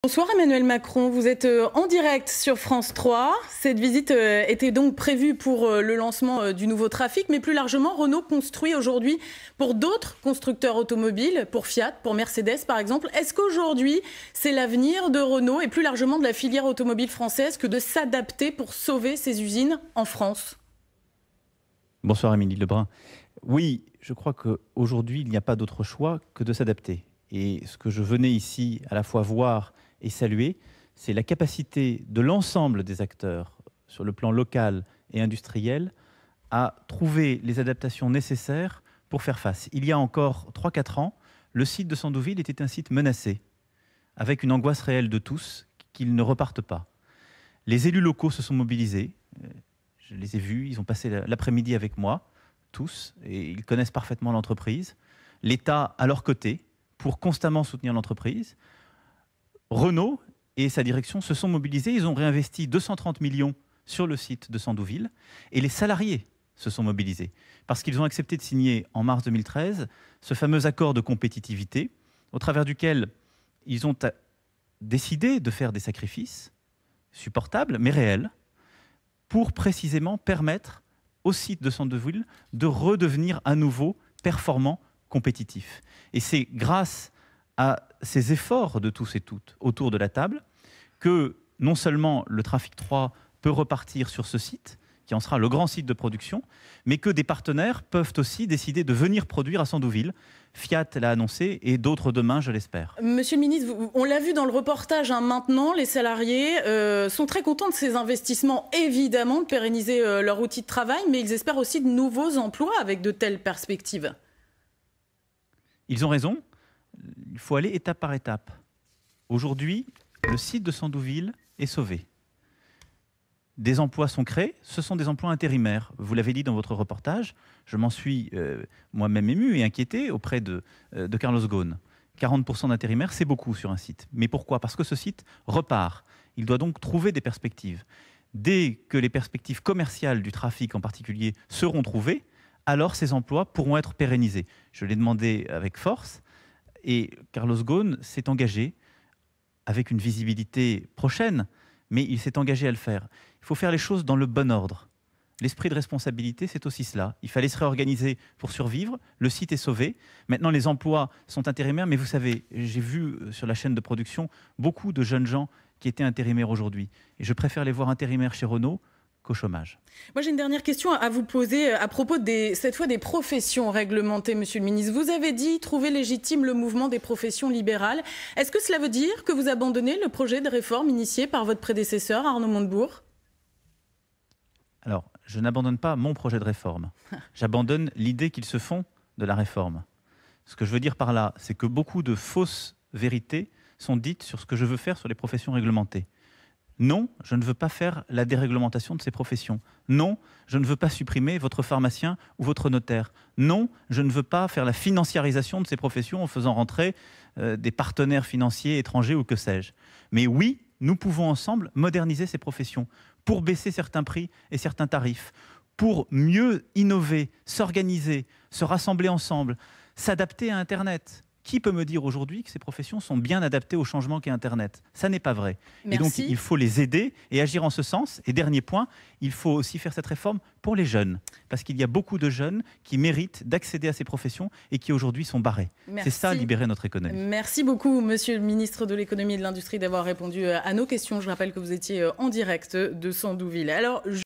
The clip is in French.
Bonsoir Emmanuel Macron, vous êtes en direct sur France 3. Cette visite était donc prévue pour le lancement du nouveau trafic, mais plus largement, Renault construit aujourd'hui pour d'autres constructeurs automobiles, pour Fiat, pour Mercedes par exemple. Est-ce qu'aujourd'hui, c'est l'avenir de Renault et plus largement de la filière automobile française que de s'adapter pour sauver ses usines en France? Bonsoir Émilie Lebrun. Oui, je crois qu'aujourd'hui, il n'y a pas d'autre choix que de s'adapter. Et ce que je venais ici à la fois voir et saluer, c'est la capacité de l'ensemble des acteurs sur le plan local et industriel à trouver les adaptations nécessaires pour faire face. Il y a encore 3-4 ans, le site de Sandouville était un site menacé, avec une angoisse réelle de tous qu'il ne reparte pas. Les élus locaux se sont mobilisés, je les ai vus, ils ont passé l'après-midi avec moi, tous, et ils connaissent parfaitement l'entreprise. L'État à leur côté pour constamment soutenir l'entreprise. Renault et sa direction se sont mobilisés, ils ont réinvesti 230 millions sur le site de Sandouville et les salariés se sont mobilisés parce qu'ils ont accepté de signer en mars 2013 ce fameux accord de compétitivité au travers duquel ils ont décidé de faire des sacrifices supportables mais réels pour précisément permettre au site de Sandouville de redevenir à nouveau performant, compétitif. Et c'est grâce à ces efforts de tous et toutes autour de la table que non seulement le Trafic 3 peut repartir sur ce site, qui en sera le grand site de production, mais que des partenaires peuvent aussi décider de venir produire à Sandouville. Fiat l'a annoncé et d'autres demain, je l'espère. Monsieur le ministre, on l'a vu dans le reportage, maintenant, les salariés sont très contents de ces investissements, évidemment, de pérenniser leur outil de travail, mais ils espèrent aussi de nouveaux emplois avec de telles perspectives. Ils ont raison, il faut aller étape par étape. Aujourd'hui, le site de Sandouville est sauvé. Des emplois sont créés, ce sont des emplois intérimaires. Vous l'avez dit dans votre reportage, je m'en suis moi-même ému et inquiété auprès de Carlos Ghosn. 40% d'intérimaires, c'est beaucoup sur un site. Mais pourquoi? Parce que ce site repart. Il doit donc trouver des perspectives. Dès que les perspectives commerciales du trafic en particulier seront trouvées, alors ces emplois pourront être pérennisés. Je l'ai demandé avec force et Carlos Ghosn s'est engagé avec une visibilité prochaine, mais il s'est engagé à le faire. Il faut faire les choses dans le bon ordre. L'esprit de responsabilité, c'est aussi cela. Il fallait se réorganiser pour survivre. Le site est sauvé. Maintenant, les emplois sont intérimaires, mais vous savez, j'ai vu sur la chaîne de production beaucoup de jeunes gens qui étaient intérimaires aujourd'hui. Et je préfère les voir intérimaires chez Renault qu'au chômage. Moi, j'ai une dernière question à vous poser à propos cette fois des professions réglementées, monsieur le ministre. Vous avez dit trouver légitime le mouvement des professions libérales. Est-ce que cela veut dire que vous abandonnez le projet de réforme initié par votre prédécesseur, Arnaud Montebourg? Alors, je n'abandonne pas mon projet de réforme. J'abandonne l'idée qu'ils se font de la réforme. Ce que je veux dire par là, c'est que beaucoup de fausses vérités sont dites sur ce que je veux faire sur les professions réglementées. Non, je ne veux pas faire la déréglementation de ces professions. Non, je ne veux pas supprimer votre pharmacien ou votre notaire. Non, je ne veux pas faire la financiarisation de ces professions en faisant rentrer des partenaires financiers étrangers ou que sais-je. Mais oui, nous pouvons ensemble moderniser ces professions pour baisser certains prix et certains tarifs, pour mieux innover, s'organiser, se rassembler ensemble, s'adapter à Internet. Qui peut me dire aujourd'hui que ces professions sont bien adaptées au changement qu'est Internet? Ça n'est pas vrai. Merci. Et donc, il faut les aider et agir en ce sens. Et dernier point, il faut aussi faire cette réforme pour les jeunes. Parce qu'il y a beaucoup de jeunes qui méritent d'accéder à ces professions et qui aujourd'hui sont barrés. C'est ça, libérer notre économie. Merci beaucoup, monsieur le ministre de l'économie et de l'industrie, d'avoir répondu à nos questions. Je rappelle que vous étiez en direct de Sandouville. Alors,